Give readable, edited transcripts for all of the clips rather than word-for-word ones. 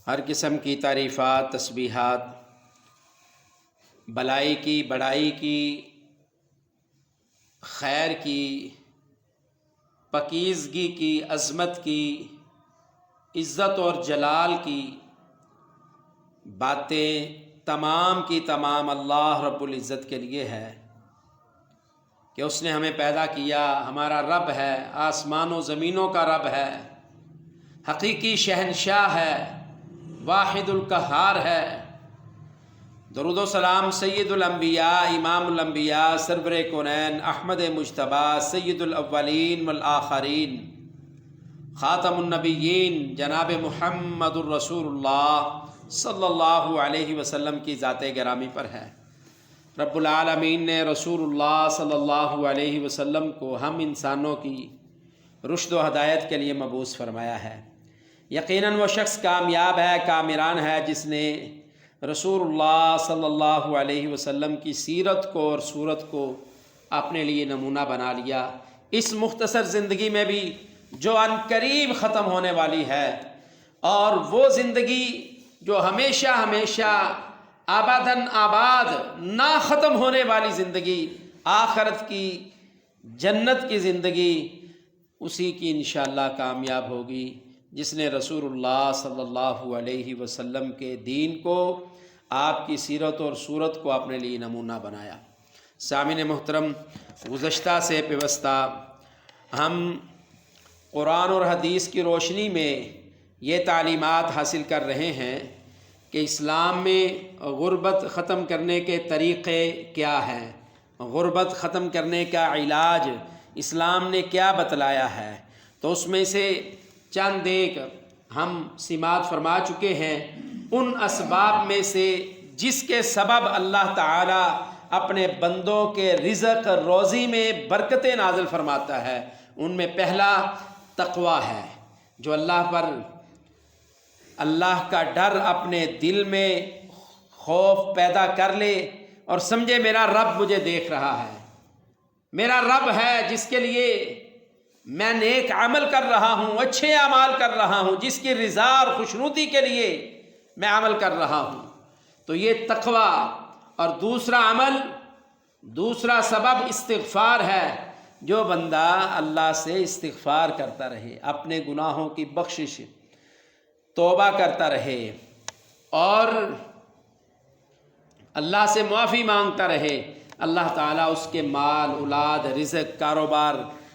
ہر قسم کی تعریفات، تسبیحات، بلائی کی، بڑائی کی، خیر کی، پاکیزگی کی، عظمت کی، عزت اور جلال کی باتیں تمام کی تمام اللہ رب العزت کے لیے ہے کہ اس نے ہمیں پیدا کیا، ہمارا رب ہے، آسمان و زمینوں کا رب ہے، حقیقی شہنشاہ ہے، واحد القہار ہے۔ درود و سلام سید الانبیاء، امام الانبیاء، سرور کونین، احمد مجتبیٰ، سید الاولین والآخرین، خاتم النبیین، جناب محمد الرسول اللہ صلی اللہ علیہ وسلم کی ذات گرامی پر ہے۔ رب العالمین نے رسول اللہ صلی اللہ علیہ وسلم کو ہم انسانوں کی رشد و ہدایت کے لیے مبعوث فرمایا ہے۔ یقیناً وہ شخص کامیاب ہے، کامران ہے جس نے رسول اللہ صلی اللہ علیہ وسلم کی سیرت کو اور صورت کو اپنے لیے نمونہ بنا لیا، اس مختصر زندگی میں بھی جو عنقریب ختم ہونے والی ہے، اور وہ زندگی جو ہمیشہ ہمیشہ آباداً آباد نہ ختم ہونے والی زندگی، آخرت کی جنت کی زندگی، اسی کی انشاءاللہ کامیاب ہوگی جس نے رسول اللہ صلی اللہ علیہ وسلم کے دین کو، آپ کی سیرت اور صورت کو اپنے لیے نمونہ بنایا۔ سامعین محترم، گزشتہ سے پیوستہ ہم قرآن اور حدیث کی روشنی میں یہ تعلیمات حاصل کر رہے ہیں کہ اسلام میں غربت ختم کرنے کے طریقے کیا ہیں، غربت ختم کرنے کا علاج اسلام نے کیا بتلایا ہے۔ تو اس میں سے چند ایک ہم سماعت فرما چکے ہیں، ان اسباب میں سے جس کے سبب اللہ تعالی اپنے بندوں کے رزق روزی میں برکتیں نازل فرماتا ہے، ان میں پہلا تقویٰ ہے۔ جو اللہ کا ڈر اپنے دل میں خوف پیدا کر لے اور سمجھے میرا رب مجھے دیکھ رہا ہے، میرا رب ہے جس کے لیے میں نیک عمل کر رہا ہوں، اچھے اعمال کر رہا ہوں، جس کی رضا اور خوشنودی کے لیے میں عمل کر رہا ہوں، تو یہ تقویٰ۔ اور دوسرا سبب استغفار ہے۔ جو بندہ اللہ سے استغفار کرتا رہے، اپنے گناہوں کی بخشش، توبہ کرتا رہے اور اللہ سے معافی مانگتا رہے، اللہ تعالیٰ اس کے مال، اولاد، رزق، کاروبار،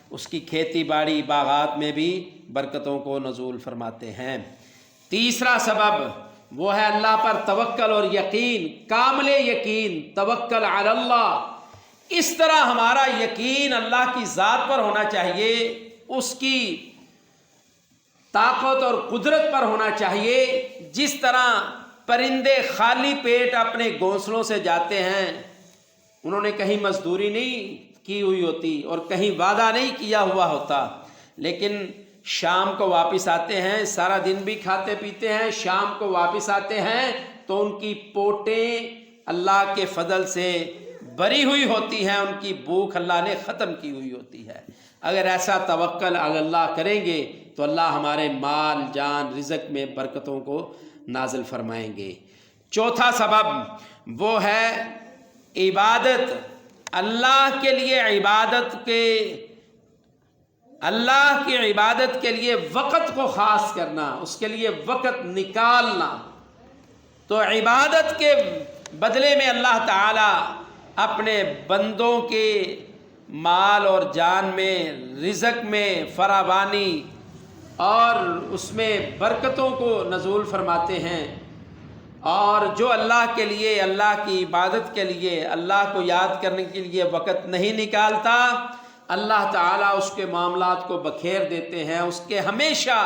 اس کی کھیتی باڑی، باغات میں بھی برکتوں کو نزول فرماتے ہیں۔ تیسرا سبب وہ ہے اللہ پر توکل اور یقین، کامل یقین، توکل علی اللہ۔ اس طرح ہمارا یقین اللہ کی ذات پر ہونا چاہیے، اس کی طاقت اور قدرت پر ہونا چاہیے۔ جس طرح پرندے خالی پیٹ اپنے گھونسلوں سے جاتے ہیں، انہوں نے کہیں مزدوری نہیں کی ہوئی ہوتی اور کہیں وعدہ نہیں کیا ہوا ہوتا، لیکن شام کو واپس آتے ہیں، سارا دن بھی کھاتے پیتے ہیں، شام کو واپس آتے ہیں تو ان کی پوٹیں اللہ کے فضل سے بری ہوئی ہوتی ہیں، ان کی بھوک اللہ نے ختم کی ہوئی ہوتی ہے۔ اگر ایسا توکل علی اللہ کریں گے تو اللہ ہمارے مال، جان، رزق میں برکتوں کو نازل فرمائیں گے۔ چوتھا سبب وہ ہے عبادت، اللہ کے لیے اللہ کی عبادت کے لیے وقت کو خاص کرنا، اس کے لیے وقت نکالنا۔ تو عبادت کے بدلے میں اللہ تعالی اپنے بندوں کے مال اور جان میں، رزق میں فراوانی اور اس میں برکتوں کو نزول فرماتے ہیں۔ اور جو اللہ کے لیے، اللہ کی عبادت کے لیے، اللہ کو یاد کرنے کے لیے وقت نہیں نکالتا، اللہ تعالیٰ اس کے معاملات کو بکھیر دیتے ہیں، اس کے ہمیشہ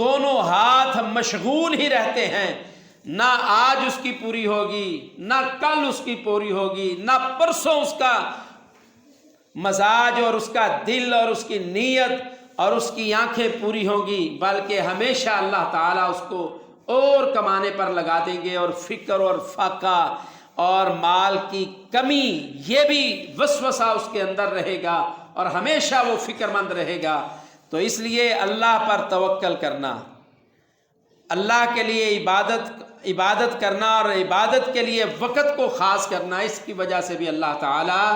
دونوں ہاتھ مشغول ہی رہتے ہیں۔ نہ آج اس کی پوری ہوگی، نہ کل اس کی پوری ہوگی، نہ پرسوں اس کا مزاج اور اس کا دل اور اس کی نیت اور اس کی آنکھیں پوری ہوں گی، بلکہ ہمیشہ اللہ تعالیٰ اس کو اور کمانے پر لگا دیں گے، اور فکر اور فاقہ اور مال کی کمی یہ بھی وسوسہ اس کے اندر رہے گا اور ہمیشہ وہ فکر مند رہے گا۔ تو اس لیے اللہ پر توکل کرنا، اللہ کے لیے عبادت کرنا اور عبادت کے لیے وقت کو خاص کرنا، اس کی وجہ سے بھی اللہ تعالیٰ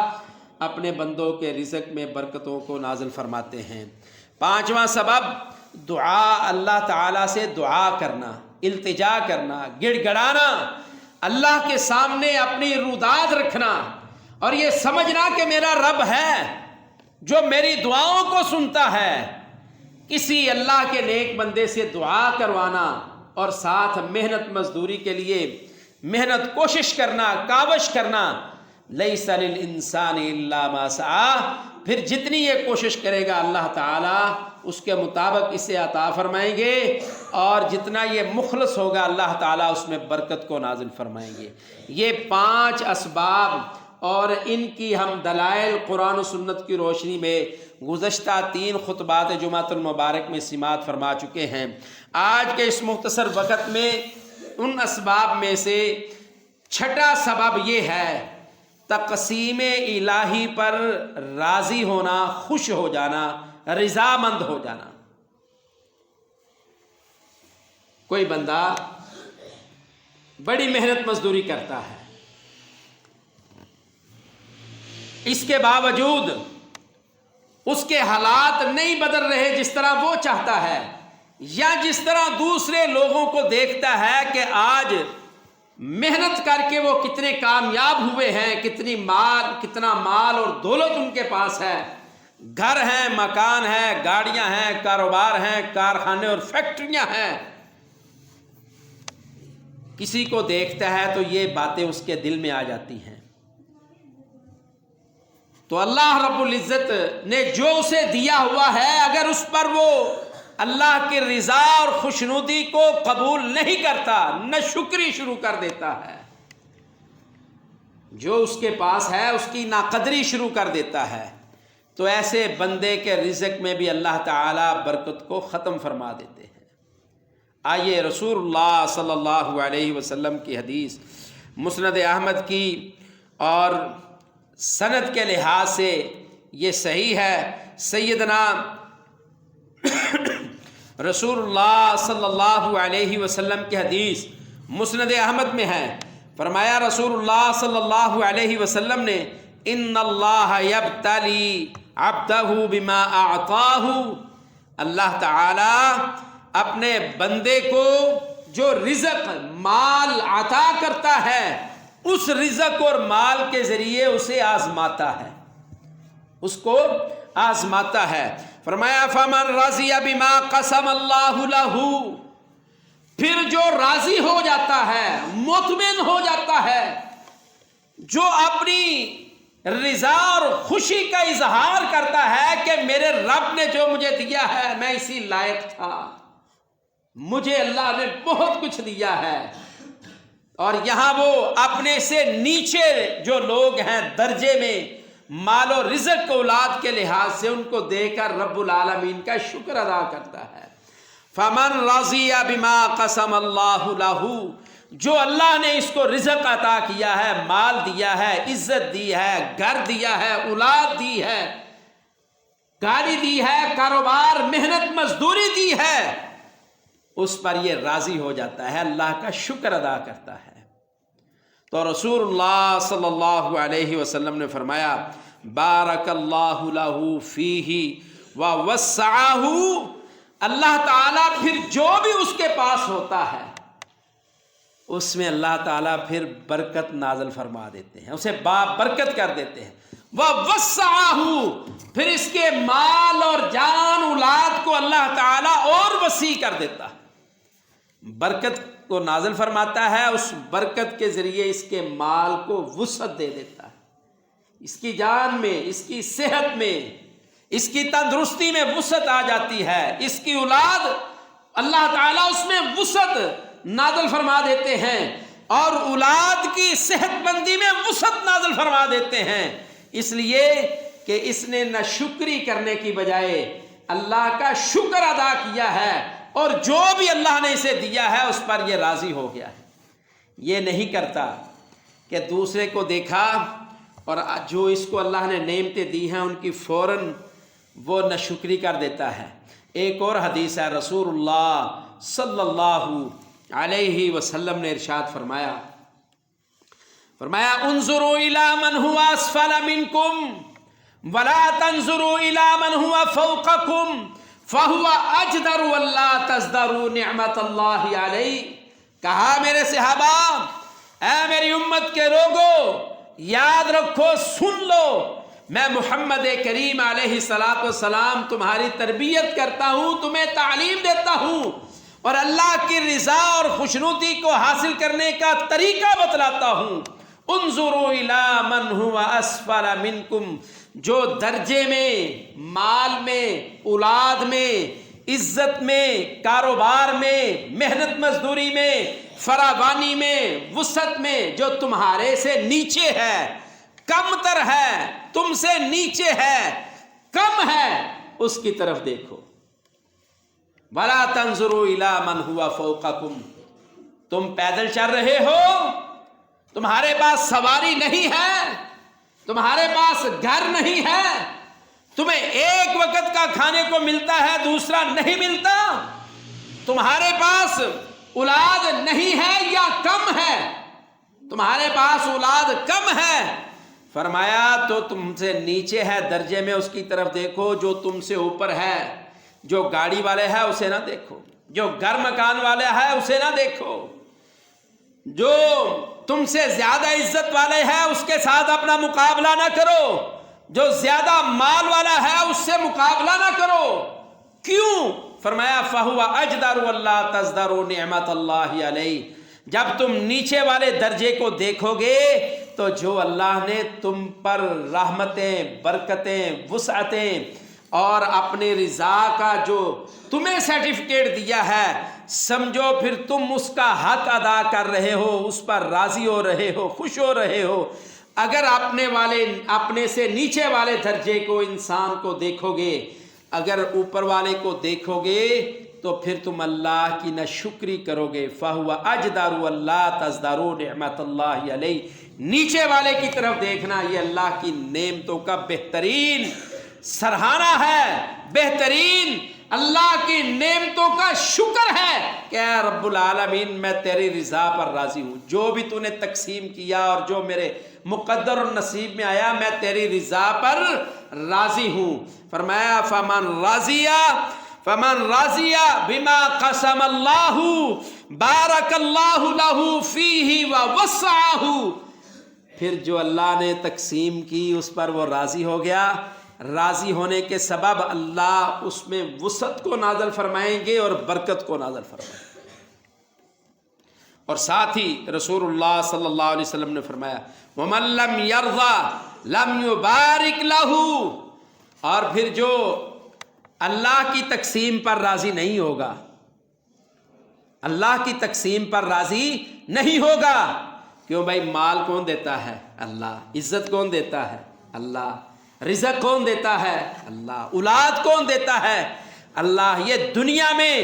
اپنے بندوں کے رزق میں برکتوں کو نازل فرماتے ہیں۔ پانچواں سبب دعا، اللہ تعالیٰ سے دعا کرنا، التجا کرنا، گڑ گڑانا، اللہ کے سامنے اپنی روداد رکھنا اور یہ سمجھنا کہ میرا رب ہے جو میری دعاؤں کو سنتا ہے۔ کسی اللہ کے نیک بندے سے دعا کروانا اور ساتھ محنت مزدوری کے لیے محنت کوشش کرنا، کاوش کرنا، لیس للانسان الا ما سعی، پھر جتنی یہ کوشش کرے گا اللہ تعالیٰ اس کے مطابق اسے عطا فرمائیں گے، اور جتنا یہ مخلص ہوگا اللہ تعالیٰ اس میں برکت کو نازل فرمائیں گے۔ یہ 5 اسباب اور ان کی ہم دلائل قرآن و سنت کی روشنی میں گزشتہ 3 خطبات جمعۃ المبارک میں سماعت فرما چکے ہیں۔ آج کے اس مختصر وقت میں ان اسباب میں سے 6واں سبب یہ ہے تقسیم الہی پر راضی ہونا، خوش ہو جانا، رضامند ہو جانا۔ کوئی بندہ بڑی محنت مزدوری کرتا ہے، اس کے باوجود اس کے حالات نہیں بدل رہے جس طرح وہ چاہتا ہے، یا جس طرح دوسرے لوگوں کو دیکھتا ہے کہ آج محنت کر کے وہ کتنے کامیاب ہوئے ہیں، کتنا مال اور دولت ان کے پاس ہے، گھر ہیں، مکان ہیں، گاڑیاں ہیں، کاروبار ہیں، کارخانے اور فیکٹریاں ہیں۔ کسی کو دیکھتا ہے تو یہ باتیں اس کے دل میں آ جاتی ہیں۔ تو اللہ رب العزت نے جو اسے دیا ہوا ہے، اگر اس پر وہ اللہ کی رضا اور خوشنودی کو قبول نہیں کرتا، نہ شکری شروع کر دیتا ہے، جو اس کے پاس ہے اس کی ناقدری شروع کر دیتا ہے، تو ایسے بندے کے رزق میں بھی اللہ تعالیٰ برکت کو ختم فرما دیتے ہیں۔ آئیے رسول اللہ صلی اللہ علیہ وسلم کی حدیث مسند احمد کی، اور سند کے لحاظ سے یہ صحیح ہے، سیدنا رسول اللہ صلی اللہ علیہ وسلم کی حدیث مسند احمد میں ہے، فرمایا رسول اللہ صلی اللہ علیہ وسلم نے، ان اللہ یبتلی عبدہ بما اعطاہ، اللہ تعالی اپنے بندے کو جو رزق مال عطا کرتا ہے، اس رزق اور مال کے ذریعے اسے آزماتا ہے، اس کو آزماتا ہے۔ فرمایا فمن رضی بما قسم اللہ لہ، پھر جو راضی ہو جاتا ہے، مطمئن ہو جاتا ہے، جو اپنی رضا اور خوشی کا اظہار کرتا ہے کہ میرے رب نے جو مجھے دیا ہے میں اسی لائق تھا، مجھے اللہ نے بہت کچھ دیا ہے، اور یہاں وہ اپنے سے نیچے جو لوگ ہیں درجے میں مال و رزق اولاد کے لحاظ سے، ان کو دیکھ کر رب العالمین کا شکر ادا کرتا ہے۔ فمن رضی بما قسم اللہ لہ، جو اللہ نے اس کو رزق عطا کیا ہے، مال دیا ہے، عزت دی ہے، گھر دیا ہے، اولاد دی ہے، گاڑی دی ہے، کاروبار محنت مزدوری دی ہے، اس پر یہ راضی ہو جاتا ہے، اللہ کا شکر ادا کرتا ہے۔ تو رسول اللہ صلی اللہ علیہ وسلم نے فرمایا بارک اللہ لہ فیہ ووسعہ، اللہ تعالیٰ پھر جو بھی اس کے پاس ہوتا ہے اس میں اللہ تعالیٰ پھر برکت نازل فرما دیتے ہیں، اسے برکت کر دیتے ہیں۔ ووسعہ، پھر اس کے مال اور جان اولاد کو اللہ تعالیٰ اور وسیع کر دیتا ہے، برکت کو نازل فرماتا ہے، اس برکت کے ذریعے اس کے مال کو وسعت دے دیتا ہے، اس کی جان میں، اس کی صحت میں، اس کی تندرستی میں وسعت آ جاتی ہے، اس کی اولاد اللہ تعالیٰ اس میں وسعت نازل فرما دیتے ہیں، اور اولاد کی صحت مندی میں وسعت نازل فرما دیتے ہیں، اس لیے کہ اس نے نہ شکری کرنے کی بجائے اللہ کا شکر ادا کیا ہے، اور جو بھی اللہ نے اسے دیا ہے اس پر یہ راضی ہو گیا ہے۔ یہ نہیں کرتا کہ دوسرے کو دیکھا اور جو اس کو اللہ نے نعمتیں دی ہیں ان کی فوراً وہ ناشکری کر دیتا ہے۔ ایک اور حدیث ہے، رسول اللہ صلی اللہ علیہ وسلم نے ارشاد فرمایا انظروا الی من هو اسفل منکم ولا تنظروا الی من هو فوقکم فهو اجدر ولا تزدروا نعمت اللہ علیہ. کہا میرے صحابہ، اے میری امت کے لوگو، یاد رکھو، سن لو، میں محمد کریم علیہ الصلوۃ والسلام تمہاری تربیت کرتا ہوں، تمہیں تعلیم دیتا ہوں اور اللہ کی رضا اور خوشنودی کو حاصل کرنے کا طریقہ بتلاتا ہوں. انظروا الی من هو اسفل منکم، جو درجے میں، مال میں، اولاد میں، عزت میں، کاروبار میں، محنت مزدوری میں، فراوانی میں، وسعت میں، جو تمہارے سے نیچے ہے، کم تر ہے، تم سے نیچے ہے، کم ہے، اس کی طرف دیکھو. وَلَا تَنظُرُوا إِلَىٰ مَنْ هُوَ فَوْقَكُمْ. تم پیدل چل رہے ہو، تمہارے پاس سواری نہیں ہے، تمہارے پاس گھر نہیں ہے، تمہیں ایک وقت کا کھانے کو ملتا ہے، دوسرا نہیں ملتا، تمہارے پاس اولاد نہیں ہے یا کم ہے، تمہارے پاس اولاد کم ہے، فرمایا تو تم سے نیچے ہے درجے میں، اس کی طرف دیکھو. جو تم سے اوپر ہے، جو گاڑی والے ہے اسے نہ دیکھو، جو گھر مکان والے ہے اسے نہ دیکھو، جو تم سے زیادہ عزت والے ہے اس کے ساتھ اپنا مقابلہ نہ کرو، جو زیادہ مال والا ہے اس سے مقابلہ نہ کرو. کیوں؟ فرمایا فَهُوَ أَجْدَرُ وَلَّا تَزْدَرُوا نِعْمَةَ اللَّهِ عَلَيْهِ. جب تم نیچے والے درجے کو دیکھو گے تو جو اللہ نے تم پر رحمتیں، برکتیں، وسعتیں اور اپنے رضا کا جو تمہیں سرٹیفکیٹ دیا ہے، سمجھو پھر تم اس کا حق ادا کر رہے ہو، اس پر راضی ہو رہے ہو، خوش ہو رہے ہو. اگر اپنے سے نیچے والے درجے کو، انسان کو دیکھو گے، اگر اوپر والے کو دیکھو گے تو پھر تم اللہ کی نہ شکری کرو گے. فَهُوَ أَجْدَرُ وَلَّا تَزْدَرُوا نِعْمَةَ اللَّهِ عَلَيْهِ. نیچے والے کی طرف دیکھنا یہ اللہ کی نعمتوں کا بہترین سرہانہ ہے، بہترین اللہ کی نعمتوں کا شکر ہے کہ اے رب العالمین میں تیری رضا پر راضی ہوں. جو بھی تو نے تقسیم کیا اور جو میرے مقدر اور نصیب میں آیا، میں تیری رضا پر راضی ہوں. فرمایا فمن راضی بما قسم اللہ بارک اللہ لہ فیہ ووسعہ. پھر جو اللہ نے تقسیم کی اس پر وہ راضی ہو گیا، راضی ہونے کے سبب اللہ اس میں وسعت کو نازل فرمائیں گے اور برکت کو نازل فرمائیں گے. اور ساتھ ہی رسول اللہ صلی اللہ علیہ وسلم نے فرمایا وَمَن لَّمْ يَرْضَ لَمْ يُبَارِكْ لَهُ. اور پھر جو اللہ کی تقسیم پر راضی نہیں ہوگا، اللہ کی تقسیم پر راضی نہیں ہوگا. کیوں بھائی؟ مال کون دیتا ہے؟ اللہ. عزت کون دیتا ہے؟ اللہ. رزق کون دیتا ہے؟ اللہ. اولاد کون دیتا ہے؟ اللہ. یہ دنیا میں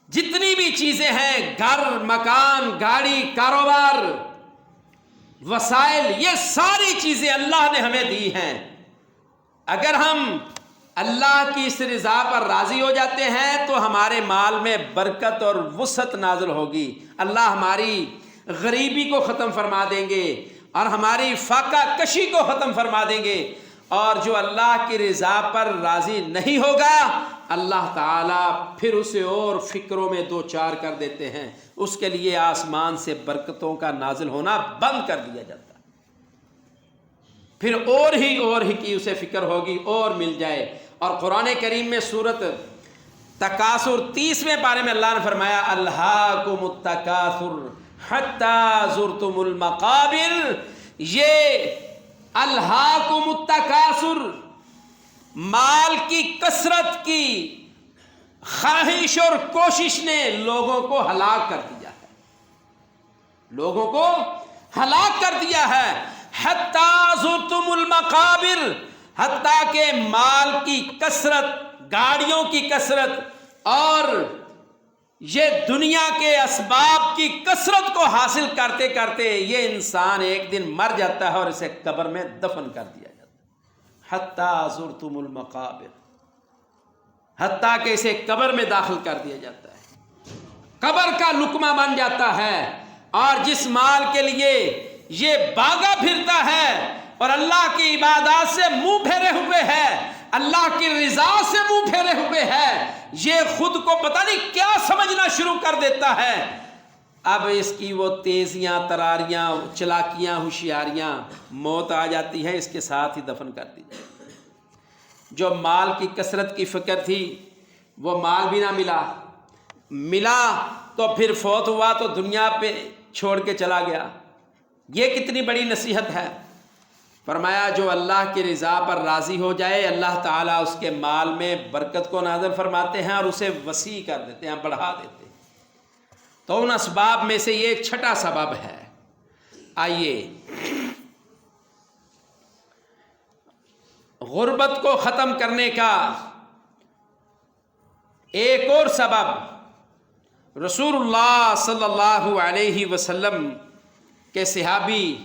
جتنی بھی چیزیں ہیں، گھر، مکان، گاڑی، کاروبار، وسائل، یہ ساری چیزیں اللہ نے ہمیں دی ہیں. اگر ہم اللہ کی اس رضا پر راضی ہو جاتے ہیں تو ہمارے مال میں برکت اور وسعت نازل ہوگی. اللہ ہماری غریبی کو ختم فرما دیں گے اور ہماری فاقہ کشی کو ختم فرما دیں گے. اور جو اللہ کی رضا پر راضی نہیں ہوگا، اللہ تعالیٰ پھر اسے اور فکروں میں دو چار کر دیتے ہیں. اس کے لیے آسمان سے برکتوں کا نازل ہونا بند کر دیا جاتا ہے. پھر اور ہی کی اسے فکر ہوگی اور مل جائے. اور قرآن کریم میں سورت تکاثر 30ویں پارے میں اللہ نے فرمایا الہاکم التکاثر حتی زرتم المقابر. یہ الہاکم التکاثر، مال کی کثرت کی خواہش اور کوشش نے لوگوں کو ہلاک کر دیا ہے، لوگوں کو ہلاک کر دیا ہے. حتی زرتم المقابر، حتیٰ کہ مال کی کثرت، گاڑیوں کی کثرت اور یہ دنیا کے اسباب کی کثرت کو حاصل کرتے کرتے یہ انسان ایک دن مر جاتا ہے اور اسے قبر میں دفن کر دیا جاتا ہے. حتیٰ زرتم المقابر، حتیٰ کہ اسے قبر میں داخل کر دیا جاتا ہے. قبر کا لقمہ بن جاتا ہے، اور جس مال کے لیے یہ بھاگا پھرتا ہے اور اللہ کی عبادات سے منہ پھیرے ہوئے ہے، اللہ کی رضا سے منہ پھیرے ہوئے ہے، یہ خود کو پتہ نہیں کیا سمجھنا شروع کر دیتا ہے، اب اس کی وہ تیزیاں، تراریاں، چلاکیاں، ہوشیاریاں، موت آ جاتی ہے، اس کے ساتھ ہی دفن کر دی جاتی ہے۔ جو مال کی کثرت کی فکر تھی وہ مال بھی نہ ملا تو پھر فوت ہوا تو دنیا پہ چھوڑ کے چلا گیا۔ یہ کتنی بڑی نصیحت ہے۔ فرمایا جو اللہ کی رضا پر راضی ہو جائے، اللہ تعالیٰ اس کے مال میں برکت کو نازل فرماتے ہیں اور اسے وسیع کر دیتے ہیں، بڑھا دیتے ہیں۔ تو ان اسباب میں سے یہ ایک چھٹا سبب ہے۔ آئیے غربت کو ختم کرنے کا ایک اور سبب رسول اللہ صلی اللہ علیہ وسلم کے صحابی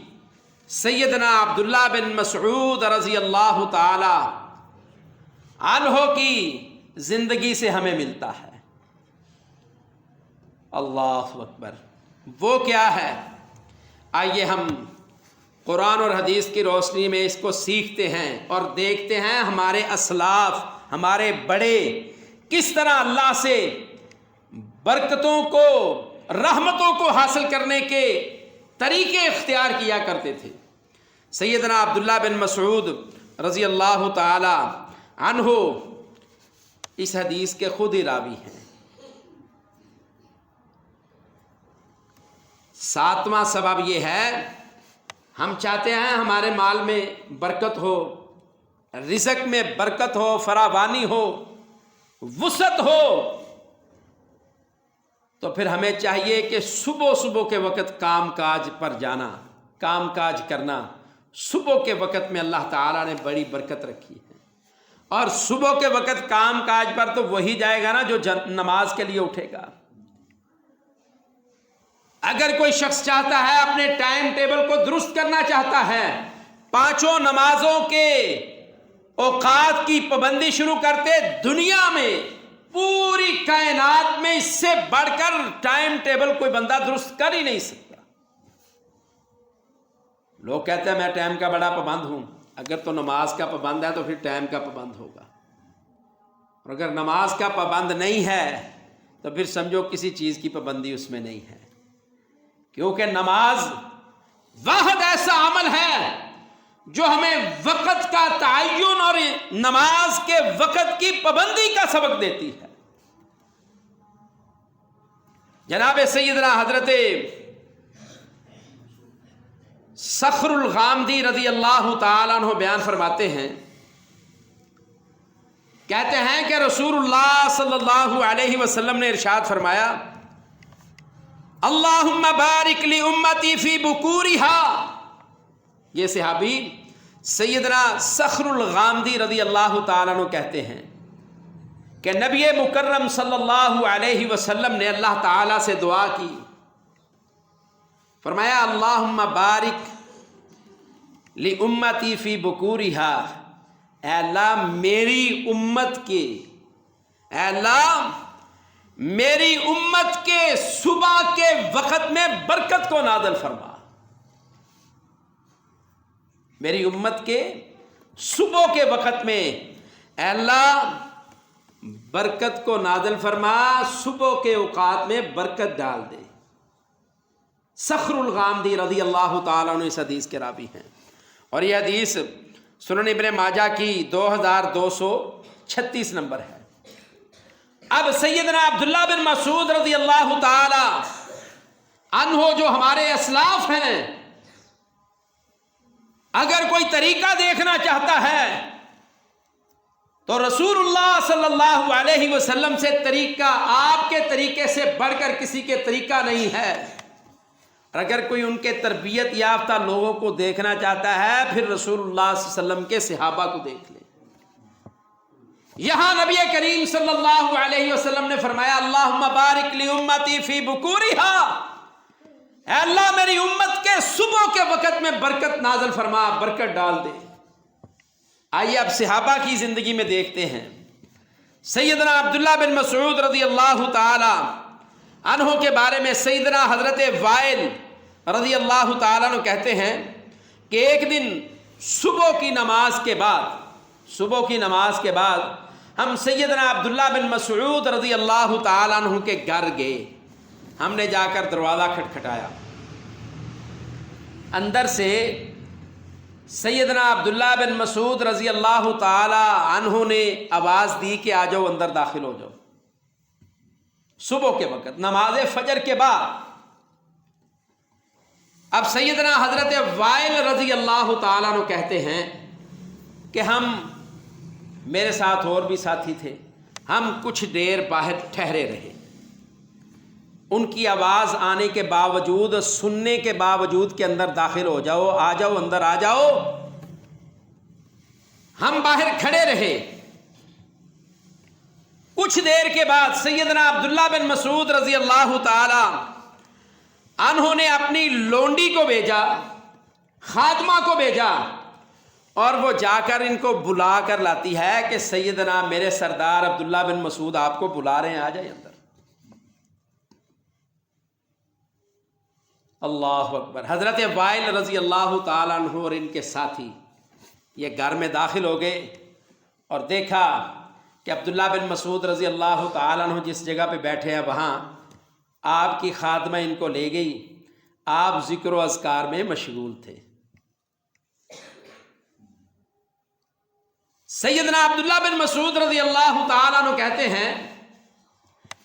سیدنا عبداللہ بن مسعود رضی اللہ تعالی عنہ کی زندگی سے ہمیں ملتا ہے۔ اللہ اکبر، وہ کیا ہے؟ آئیے ہم قرآن اور حدیث کی روشنی میں اس کو سیکھتے ہیں اور دیکھتے ہیں ہمارے اسلاف، ہمارے بڑے کس طرح اللہ سے برکتوں کو، رحمتوں کو حاصل کرنے کے طریقے اختیار کیا کرتے تھے۔ سیدنا عبداللہ بن مسعود رضی اللہ تعالی عنہ اس حدیث کے خود ہی راوی ہیں۔ ساتواں سبب یہ ہے، ہم چاہتے ہیں ہمارے مال میں برکت ہو، رزق میں برکت ہو، فراوانی ہو، وسعت ہو، تو پھر ہمیں چاہیے کہ صبح کے وقت کام کاج پر جانا، کام کاج کرنا۔ صبح کے وقت میں اللہ تعالیٰ نے بڑی برکت رکھی ہے، اور صبح کے وقت کام کاج پر تو وہی جائے گا نا جو نماز کے لیے اٹھے گا۔ اگر کوئی شخص چاہتا ہے اپنے ٹائم ٹیبل کو درست کرنا چاہتا ہے، 5 نمازوں کے اوقات کی پابندی شروع کرتے، دنیا میں پوری کائنات میں اس سے بڑھ کر ٹائم ٹیبل کوئی بندہ درست کر ہی نہیں سکتا۔ لوگ کہتے ہیں میں ٹائم کا بڑا پابند ہوں، اگر تو نماز کا پابند ہے تو پھر ٹائم کا پابند ہوگا، اور اگر نماز کا پابند نہیں ہے تو پھر سمجھو کسی چیز کی پابندی اس میں نہیں ہے، کیونکہ نماز واحد ایسا عمل ہے جو ہمیں وقت کا تعین اور نماز کے وقت کی پابندی کا سبق دیتی ہے۔ جناب سیدنا حضرت صخر الغامدی رضی اللہ تعالیٰ عنہ بیان فرماتے ہیں، کہتے ہیں کہ رسول اللہ صلی اللہ علیہ وسلم نے ارشاد فرمایا، اللہم بارک لی امتی فی بکورہا۔ یہ صحابی سیدنا صخر الغامدی رضی اللہ تعالیٰ عنہ کہتے ہیں کہ نبی مکرم صلی اللہ علیہ وسلم نے اللہ تعالیٰ سے دعا کی، فرمایا اللہم بارک لی امتی فی بکورہا، اے اللہ میری امت کے، اے اللہ میری امت کے صبح کے وقت میں برکت کو نازل فرما، میری امت کے صبح کے وقت میں اے اللہ برکت کو نازل فرما، صبح کے اوقات میں برکت ڈال دے۔ صخر الغامدی رضی اللہ تعالیٰ عنہ اس حدیث کے راوی ہیں، اور یہ حدیث سنن ابن ماجہ کی 2236 نمبر ہے۔ اب سیدنا عبداللہ بن مسعود رضی اللہ تعالی عنہ جو ہمارے اسلاف ہیں، اگر کوئی طریقہ دیکھنا چاہتا ہے تو رسول اللہ صلی اللہ علیہ وسلم سے طریقہ، آپ کے طریقے سے بڑھ کر کسی کے طریقہ نہیں ہے۔ اور اگر کوئی ان کے تربیت یافتہ لوگوں کو دیکھنا چاہتا ہے، پھر رسول اللہ صلی اللہ علیہ وسلم کے صحابہ کو دیکھ لے۔ یہاں نبی کریم صلی اللہ علیہ وسلم نے فرمایا اللہم بارک لی امتی فی بکورہا، اے اللہ میری امت کے صبح کے وقت میں برکت نازل فرما، برکت ڈال دے۔ آئیے اب صحابہ کی زندگی میں دیکھتے ہیں۔ سیدنا عبداللہ بن مسعود رضی اللہ تعالی عنہ کے بارے میں سیدنا حضرت وائل رضی اللہ تعالیٰ عنہ کہتے ہیں کہ ایک دن صبح کی نماز کے بعد ہم سیدنا عبداللہ بن مسعود رضی اللہ تعالیٰ عنہ کے گھر گئے. ہم نے جا کر دروازہ کھٹکھٹایا. اندر سے سیدنا عبداللہ بن مسعود رضی اللہ تعالی عنہ نے آواز دی کہ آ جاؤ اندر داخل ہو جاؤ. صبح کے وقت نماز فجر کے بعد. اب سیدنا حضرت وائل رضی اللہ تعالیٰ عنہ کہتے ہیں کہ میرے ساتھ اور بھی ساتھی تھے, ہم کچھ دیر باہر ٹھہرے رہے. ان کی آواز آنے کے باوجود, سننے کے باوجود کہ اندر داخل ہو جاؤ, آ جاؤ, اندر آ جاؤ, ہم باہر کھڑے رہے. کچھ دیر کے بعد سیدنا عبداللہ بن مسعود رضی اللہ تعالی عنہ نے اپنی لونڈی کو بھیجا, خادمہ کو بھیجا, اور وہ جا کر ان کو بلا کر لاتی ہے کہ سیدنا میرے سردار عبداللہ بن مسعود آپ کو بلا رہے ہیں, آ جائیں اندر. اللہ اکبر. حضرت وائل رضی اللہ تعالیٰ عنہ اور ان کے ساتھی یہ گھر میں داخل ہو گئے اور دیکھا کہ عبداللہ بن مسعود رضی اللہ تعالیٰ عنہ جس جگہ پہ بیٹھے ہیں وہاں آپ کی خادمہ ان کو لے گئی. آپ ذکر و اذکار میں مشغول تھے. سیدنا عبداللہ بن مسعود رضی اللہ تعالیٰ عنہ کہتے ہیں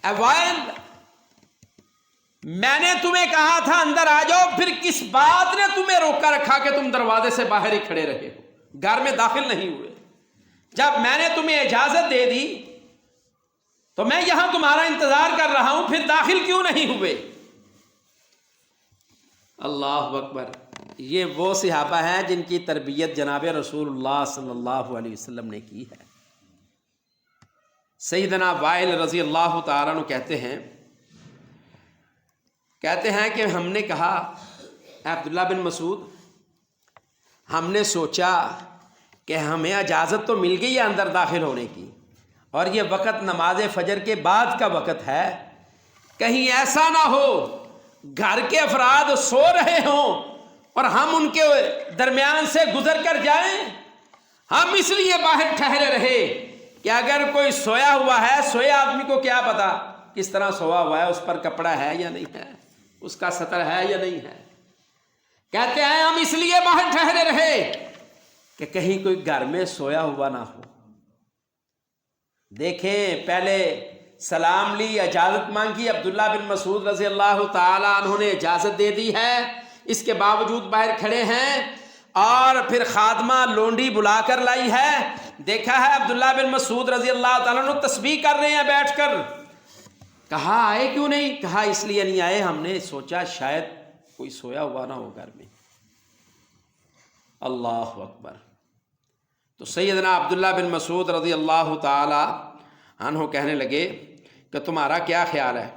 اے وائل, میں نے تمہیں کہا تھا اندر آ جاؤ, پھر کس بات نے تمہیں روکا رکھا کہ تم دروازے سے باہر ہی کھڑے رہے ہو, گھر میں داخل نہیں ہوئے؟ جب میں نے تمہیں اجازت دے دی تو میں یہاں تمہارا انتظار کر رہا ہوں, پھر داخل کیوں نہیں ہوئے؟ اللہ اکبر. یہ وہ صحابہ ہیں جن کی تربیت جناب رسول اللہ صلی اللہ علیہ وسلم نے کی ہے. سیدنا وائل رضی اللہ تعالیٰ عنہ کہتے ہیں کہ ہم نے کہا عبداللہ بن مسعود, ہم نے سوچا کہ ہمیں اجازت تو مل گئی ہے اندر داخل ہونے کی, اور یہ وقت نماز فجر کے بعد کا وقت ہے, کہیں ایسا نہ ہو گھر کے افراد سو رہے ہوں اور ہم ان کے درمیان سے گزر کر جائیں. ہم اس لیے باہر ٹھہرے رہے کہ اگر کوئی سویا ہوا ہے, سوئے آدمی کو کیا پتا کس طرح سویا ہوا ہے, اس پر کپڑا ہے یا نہیں ہے, اس کا سطر ہے یا نہیں ہے. کہتے ہیں ہم اس لیے باہر ٹھہرے رہے کہ کہیں کوئی گھر میں سویا ہوا نہ ہو. دیکھیں, پہلے سلام لی, اجازت مانگی, عبداللہ بن مسعود رضی اللہ تعالی عنہ نے اجازت دے دی ہے, اس کے باوجود باہر کھڑے ہیں, اور پھر خادمہ لونڈی بلا کر لائی ہے. دیکھا ہے عبداللہ بن مسعود رضی اللہ تعالیٰ عنہ تسبیح کر رہے ہیں بیٹھ کر. کہا آئے کیوں نہیں؟ کہا اس لیے نہیں آئے, ہم نے سوچا شاید کوئی سویا ہوا نہ ہو گھر میں. اللہ اکبر. تو سیدنا عبداللہ بن مسعود رضی اللہ تعالی عنہ کہنے لگے کہ تمہارا کیا خیال ہے,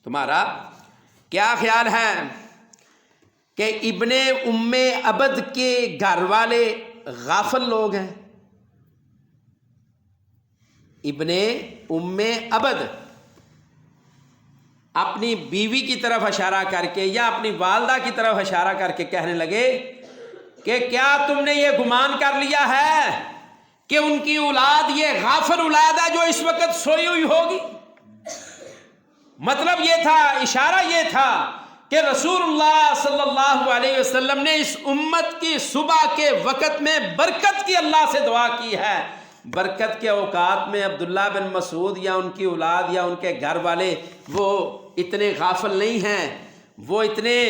تمہارا کیا خیال ہے کہ ابن ام عبد کے گھر والے غافل لوگ ہیں؟ ابن ام عبد اپنی بیوی کی طرف اشارہ کر کے یا اپنی والدہ کی طرف اشارہ کر کے کہنے لگے کہ کیا تم نے یہ گمان کر لیا ہے کہ ان کی اولاد یہ غافل اولاد ہے جو اس وقت سوئی ہوئی ہوگی؟ مطلب یہ تھا, اشارہ یہ تھا کہ رسول اللہ صلی اللہ علیہ وسلم نے اس امت کی صبح کے وقت میں برکت کی اللہ سے دعا کی ہے. برکت کے اوقات میں عبداللہ بن مسعود یا ان کی اولاد یا ان کے گھر والے وہ اتنے غافل نہیں ہیں, وہ اتنے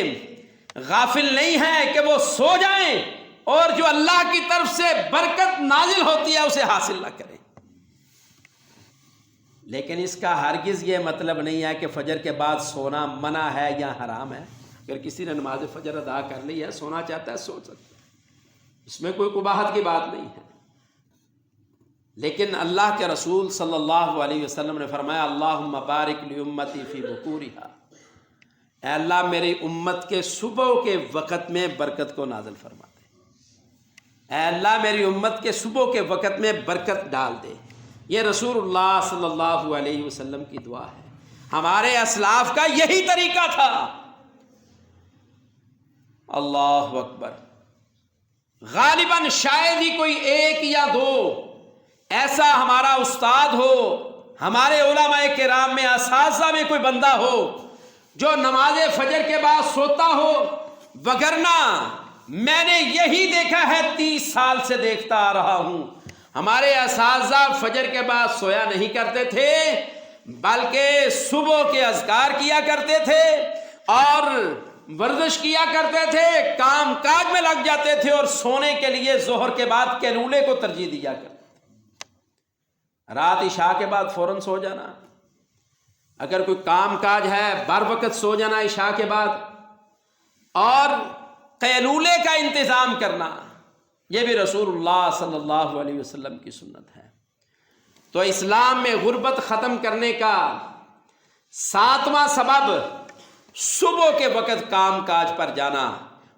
غافل نہیں ہیں کہ وہ سو جائیں اور جو اللہ کی طرف سے برکت نازل ہوتی ہے اسے حاصل نہ کریں. لیکن اس کا ہرگز یہ مطلب نہیں ہے کہ فجر کے بعد سونا منع ہے یا حرام ہے. اگر کسی نے نماز فجر ادا کر لی ہے, سونا چاہتا ہے سو سکتا ہے, اس میں کوئی قباحت کی بات نہیں ہے. لیکن اللہ کے رسول صلی اللہ علیہ وسلم نے فرمایا اللہم بارک لامتی فی بکورہا, اے اللہ میری امت کے صبح کے وقت میں برکت کو نازل فرما دے, اے اللہ میری امت کے صبح کے وقت میں برکت ڈال دے. یہ رسول اللہ صلی اللہ علیہ وسلم کی دعا ہے، ہمارے اسلاف کا یہی طریقہ تھا۔ اللہ اکبر۔ غالباً شاید ہی کوئی ایک یا دو ایسا ہمارا استاد ہو، ہمارے علماء کرام میں اساتذہ میں کوئی بندہ ہو جو نماز فجر کے بعد سوتا ہو، وگرنہ میں نے یہی دیکھا ہے، 30 سال سے دیکھتا آ رہا ہوں، ہمارے اساتذہ فجر کے بعد سویا نہیں کرتے تھے، بلکہ صبح کے اذکار کیا کرتے تھے اور ورزش کیا کرتے تھے، کام کاج میں لگ جاتے تھے، اور سونے کے لیے ظہر کے بعد کیلولے کو ترجیح دیا کرتے تھے۔ رات عشاء کے بعد فوراً سو جانا، اگر کوئی کام کاج ہے بر وقت سو جانا عشاء کے بعد، اور قیلولے کا انتظام کرنا، یہ بھی رسول اللہ صلی اللہ علیہ وسلم کی سنت ہے۔ تو اسلام میں غربت ختم کرنے کا 7واں سبب صبح کے وقت کام کاج پر جانا،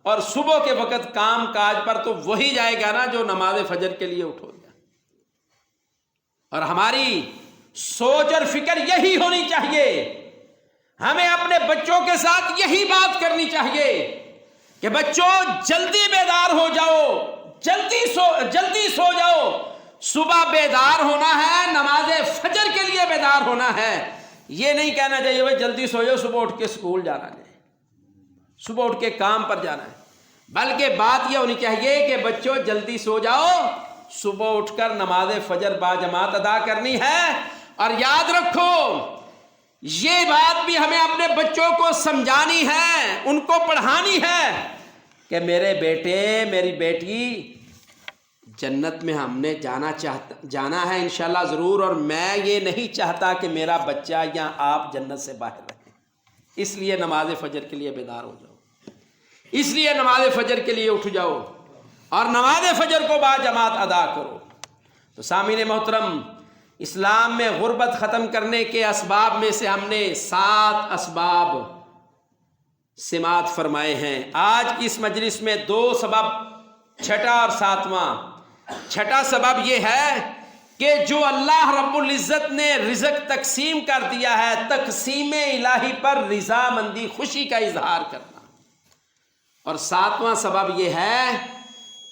اور صبح کے وقت کام کاج پر تو وہی جائے گا نا جو نماز فجر کے لیے اٹھو گیا۔ اور ہماری سوچ اور فکر یہی ہونی چاہیے، ہمیں اپنے بچوں کے ساتھ یہی بات کرنی چاہیے کہ بچوں جلدی بیدار ہو جاؤ، جلدی سو جاؤ، صبح بیدار ہونا ہے، نماز فجر کے لیے بیدار ہونا ہے۔ یہ نہیں کہنا چاہیے بھائی جلدی سو جاؤ، صبح اٹھ کے اسکول جانا ہے، صبح اٹھ کے کام پر جانا ہے، بلکہ بات یہ ہونی چاہیے کہ بچوں جلدی سو جاؤ، صبح اٹھ کر نماز فجر باجماعت ادا کرنی ہے۔ اور یاد رکھو یہ بات بھی ہمیں اپنے بچوں کو سمجھانی ہے، ان کو پڑھانی ہے کہ میرے بیٹے میری بیٹی جنت میں ہم نے جانا ہے انشاءاللہ ضرور، اور میں یہ نہیں چاہتا کہ میرا بچہ یا آپ جنت سے باہر رہیں، اس لیے نماز فجر کے لیے بیدار ہو جاؤ، اس لیے نماز فجر کے لیے اٹھ جاؤ اور نماز فجر کو باجماعت ادا کرو۔ تو سامعین محترم، اسلام میں غربت ختم کرنے کے اسباب میں سے ہم نے 7 اسباب سماعت فرمائے ہیں۔ آج کی اس مجلس میں 2 سبب، چھٹا اور 7واں۔ چھٹا سبب یہ ہے کہ جو اللہ رب العزت نے رزق تقسیم کر دیا ہے، تقسیم الہی پر رضامندی خوشی کا اظہار کرنا۔ اور 7واں سبب یہ ہے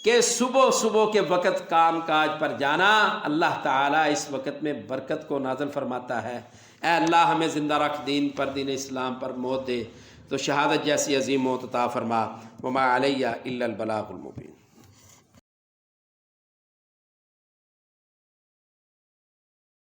کہ صبح کے وقت کام کاج پر جانا۔ اللہ تعالیٰ اس وقت میں برکت کو نازل فرماتا ہے۔ اے اللہ ہمیں زندہ رکھ، دین پر، دین اسلام پر موت دے، تو شہادت جیسی عظیم موت عطا فرما۔ وما علیہ الا البلاغ المبین۔